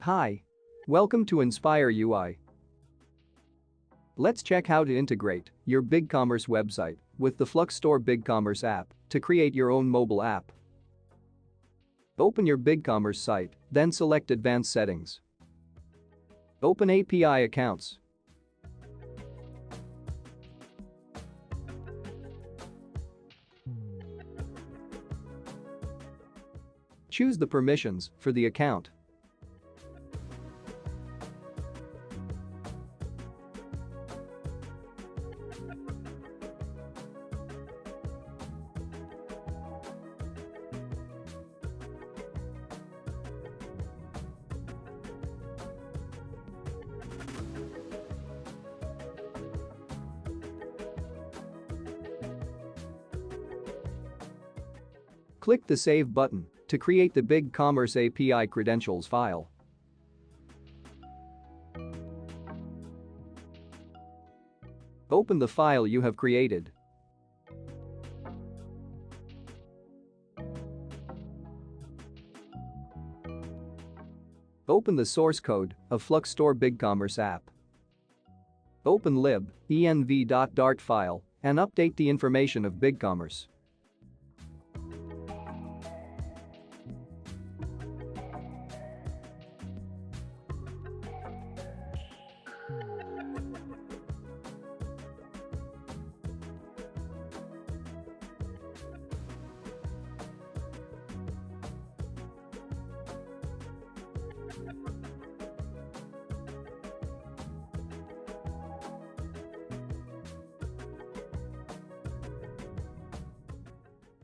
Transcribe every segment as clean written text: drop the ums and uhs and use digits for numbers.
Hi. Welcome to InspireUI. Let's check how to integrate your BigCommerce website with the FluxStore BigCommerce app to create your own mobile app. Open your BigCommerce site, then select Advanced Settings. Open API Accounts. Choose the permissions for the account. Click the Save button to create the BigCommerce API credentials file. Open the file you have created. Open the source code of FluxStore BigCommerce app. Open lib.env.dart file and update the information of BigCommerce.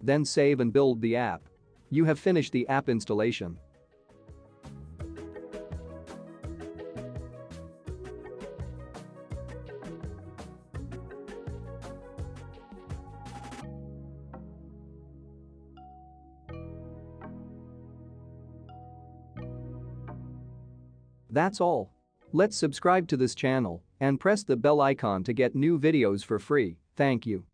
Then save and build the app. You have finished the app installation. That's all. Let's subscribe to this channel and press the bell icon to get new videos for free. Thank you.